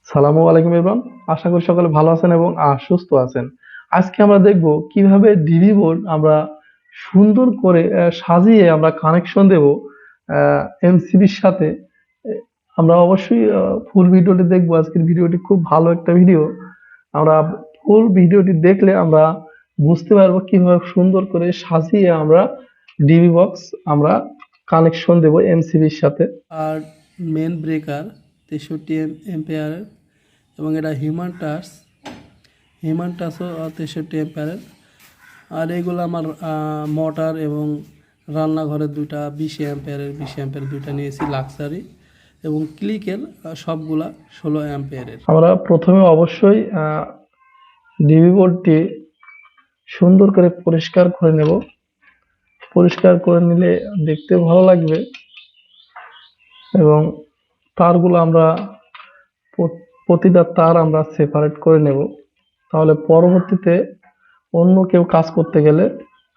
সালামু আলাইকুম এভরিওয়ান। আশা করি সকলে ভালো আছেন এবং সুস্থ আছেন। আজকে আমরা দেখব কিভাবে ডিভি বোর্ড আমরা সুন্দর করে সাজিয়ে আমরা কানেকশন দেব এমসিবির সাথে। আমরা অবশ্যই ফুল ভিডিওটি দেখব। আজকের ভিডিওটি খুব ভালো একটা ভিডিও। আমরা ফুল ভিডিওটি দেখলে আমরা বুঝতে পারবো কিভাবে সুন্দর করে সাজিয়ে আমরা ডিভি বক্স আমরা কানেকশন দেব এমসিবির সাথে। আর মেন ব্রেকার 63 এম্পিয়ারের এবং এটা হিউম্যান টাচও 63 এম্পিয়ারের। আর এগুলো আমার মোটর এবং রান্নাঘরের দুইটা 20 এম্পিয়ারের দুইটা নিয়েছি লাক্সারি, এবং ক্লিকের সবগুলা 16 এম্পিয়ারের। আমরা প্রথমে অবশ্যই ডিভি বোর্ডটি সুন্দর করে পরিষ্কার করে নেব। পরিষ্কার করে নিলে দেখতে ভালো লাগবে এবং তারগুলো আমরা প্রতিটা তার আমরা সেপারেট করে নেব, তাহলে পরবর্তীতে অন্য কেউ কাজ করতে গেলে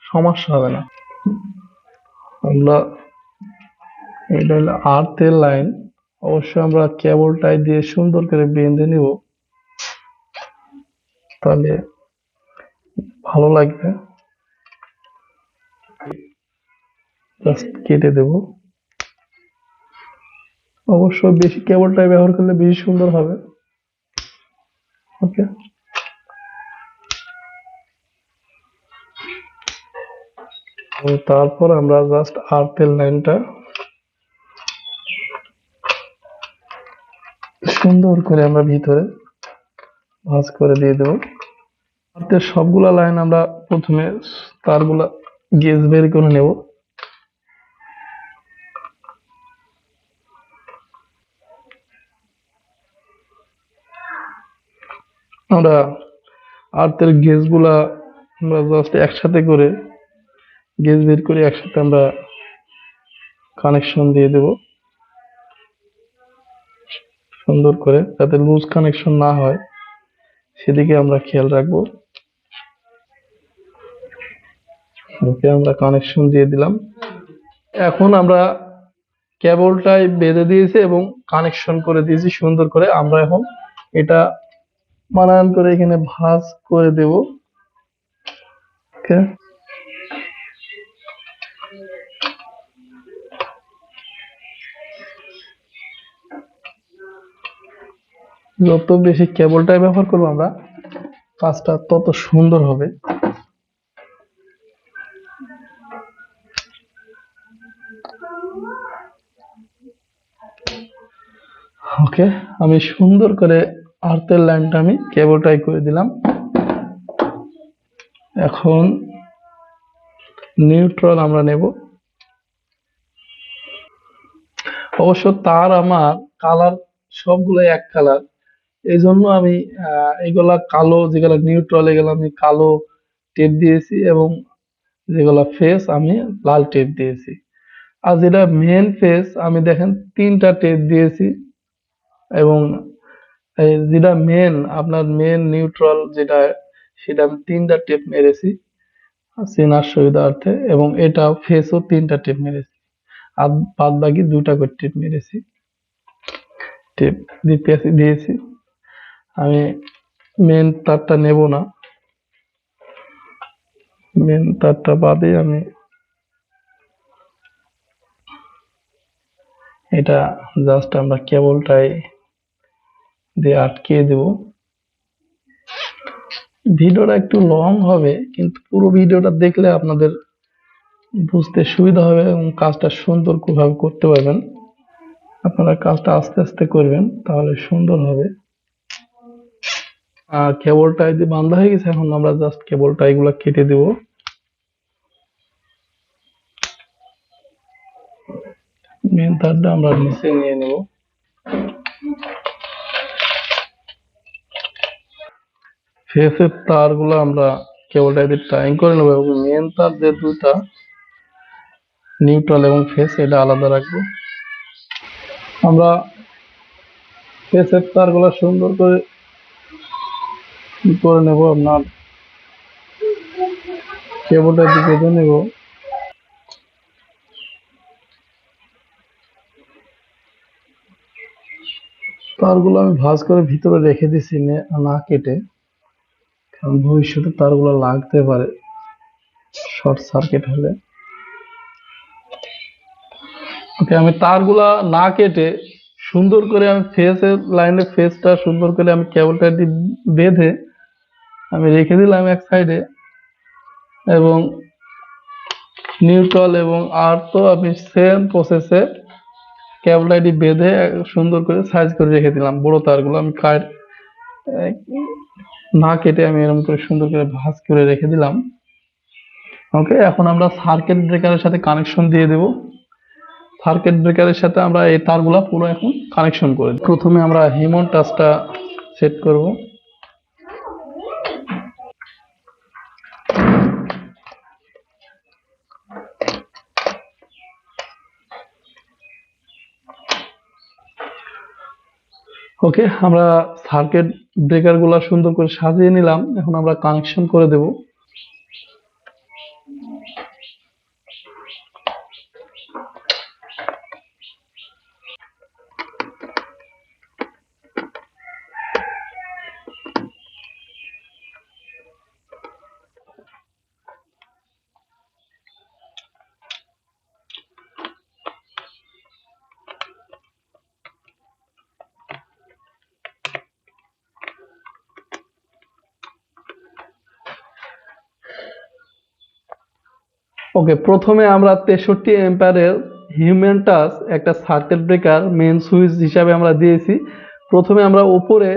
সমস্যা হবে না। আমরা এটা হলো আর্থের লাইন, অবশ্যই আমরা কেবলটাই দিয়ে সুন্দর করে বেঁধে নেব, তাহলে ভালো লাগবে। জাস্ট কেটে দেব। অবশ্য বেশি কেবলটাই ব্যবহার করলে বেশি সুন্দর হবে। ওকে, তারপর আমরা জাস্ট আর্থের লাইনটা সুন্দর করে আমরা ভিতরে ভাঁজ করে দিয়ে দেব। আর্থের সবগুলা লাইন আমরা প্রথমে তারগুলা গেজ বের করে নেব। আমরা আর্থের গেজগুলা আমরা জাস্ট একসাথে করে গেজ বের করে একসাথে আমরা কানেকশন দিয়ে দেব সুন্দর করে, যাতে লুজ কানেকশন না হয় সেদিকে আমরা খেয়াল রাখবো। ওকে, আমরা কানেকশন দিয়ে দিলাম। এখন আমরা কেবলটাই বেঁধে দিয়েছি এবং কানেকশন করে দিয়েছি সুন্দর করে। আমরা এখন এটা মানান করে এখানে ভাঁজ করে দেব। ওকে, যত বেশি কেবলটাই ব্যবহার করবো আমরা, কাজটা তত সুন্দর হবে। ওকে, আমি সুন্দর করে আর্থের লাইনটা আমি কেবলটাই করে দিলাম। এখন নিউট্রাল আমরা নেব। অবশ্য তার আমার কালার সবগুলো এক কালার, এই জন্য আমি এগুলা কালো, যেগুলা নিউট্রাল এগুলো আমি কালো টেপ দিয়েছি এবং যেগুলা ফেস আমি লাল টেপ দিয়েছি। আর যেটা মেন ফেস আমি দেখেন 3টা টেপ দিয়েছি, এবং এই যেটা মেন আপনার মেন নিউট্রাল যেটা, সেটা আমি 3টা টেপ মেরেছি চেনার সুবিধার্থে, এবং এটা ফেসও 3টা টেপ মেরেছি, আর বাদ বাকি 2টা করে টেপ মেরেছি, টেপ দিয়েছি। আমি মেন তারটা নেব না, মেন তারটা বাদে আমি এটা জাস্ট আমরা কেবলটাই দিয়ে আটকিয়ে দেব। ভিডিওটা একটু লং হবে, কিন্তু পুরো ভিডিওটা দেখলে আপনাদের বুঝতে সুবিধা হবে এবং কাজটা সুন্দর ভাবে করতে পারবেন। আপনারা কাজটা আস্তে আস্তে করবেন, তাহলে সুন্দর হবে। কেবলটা এই যে বাঁধা হয়ে গেছে, এখন আমরা জাস্ট কেবলটা এগুলা কেটে দেব। মেন তারটা আমরা নিচে নিয়ে নেব। ফেসের তারগুলো আমরা কেবলটা দিয়ে টাইং করে নেব, এবং মেন তার যে দুটা নিউট্রাল এবং ফেস, এটা আলাদা রাখবো। আমরা ফেসের তারগুলো সুন্দর করে নেব, আপনার কেবলটা দিয়ে বেঁধে নেব। তারগুলো আমি ভাঁজ করে ভিতরে রেখে দিছি না কেটে, কারণ ভবিষ্যতে তারগুলো লাগতে পারে শর্ট সার্কিট হলে। ওকে, আমি তারগুলা না কেটে সুন্দর করে আমি লাইনের ফেসটা সুন্দর করে আমি কেবলটা বেঁধে আমি রেখে দিলাম এক সাইডে, এবং নিউট্রাল এবং আর্থ আমি সেম প্রসেসে কেবল আইডি বেঁধে সুন্দর করে সাইজ করে রেখে দিলাম। বড় তারগুলো আমি না কেটে আমি এরকম করে সুন্দর করে ভাঁজ করে রেখে দিলাম। ওকে, এখন আমরা সার্কিট ব্রেকারের সাথে কানেকশন দিয়ে দেব। সার্কিট ব্রেকারের সাথে আমরা এই তারগুলা পুরো এখন কানেকশন করে দেব। প্রথমে আমরা হিমন টাচটা সেট করব। ওকে, আমরা সার্কিট ব্রেকার গুলা সুন্দর করে সাজিয়ে নিলাম। এখন আমরা কানেকশন করে দেব। ওকে, প্রথমে আমরা 63 এম্পায়ারের হিউম্যান টাচ একটা সার্কিট ব্রেকার মেন সুইচ হিসাবে আমরা দিয়েছি। প্রথমে আমরা উপরে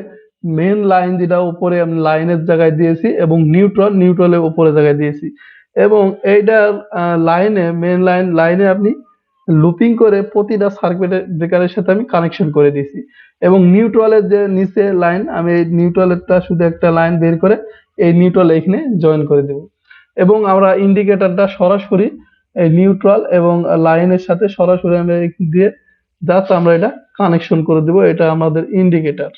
মেন লাইন যেটা উপরে লাইনের জায়গায় দিয়েছি, এবং নিউট্রালের উপরে জায়গায় দিয়েছি, এবং এইটার মেন লাইনে আপনি লুপিং করে প্রতিটা সার্কিট ব্রেকারের সাথে আমি কানেকশন করে দিয়েছি। এবং নিউট্রালের যে নিচে লাইন, আমি এই নিউট্রালেরটা শুধু একটা লাইন বের করে এই নিউট্রাল এখানে জয়েন করে দেব। এবং আমরা ইন্ডিকেটরটা সরাসরি এই নিউট্রাল এবং লাইনের সাথে সরাসরি আমরা দিয়ে জাস্ট আমরা এটা কানেকশন করে দেব। এটা আমাদের ইন্ডিকেটর।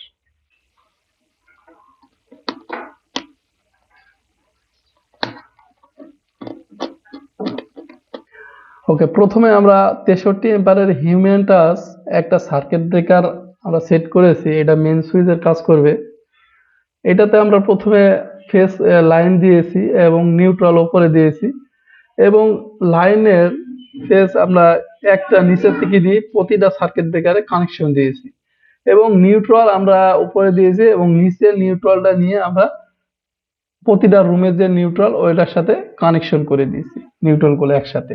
ওকে, প্রথমে আমরা 63 এম্পায়ারের হিউম্যান টাচ একটা সার্কিট ব্রেকার আমরা সেট করেছি। এটা মেন সুইচের কাজ করবে। এটাতে আমরা প্রথমে ফেস লাইন দিয়েছি এবং নিউট্রাল উপরে দিয়েছি, এবং লাইনের ফেজ আমরা একটা নিচের থেকে দিয়ে প্রতিটা সার্কিট ব্রেকারে কানেকশন দিয়েছি, এবং নিউট্রাল আমরা উপরে দিয়েছি, এবং নিচের নিউট্রালটা নিয়ে আমরা প্রতিটা রুমের যে নিউট্রাল ওইটার সাথে কানেকশন করে দিয়েছি, নিউট্রাল গুলো একসাথে।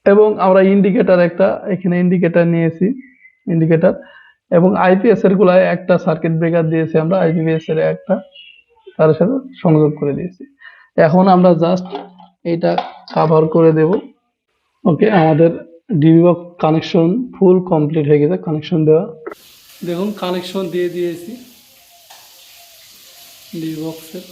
এবং আমরা এখানে ইন্ডিকেটর নিয়েছি, ইন্ডিকেটর এবং আইপিএস এর গুলায় একটা সার্কিট ব্রেকার দিয়েছি, আমরা আইপিএস এর একটা তার সাথে সংযোগ করে দিয়েছি। এখন আমরা জাস্ট এটা কভার করে দেব। ওকে, আমাদের DB box connection full complete হয়ে গেছে। কানেকশন দেওয়া, দেখুন কানেকশন দিয়ে দিয়েছি ডিবি বক্সের।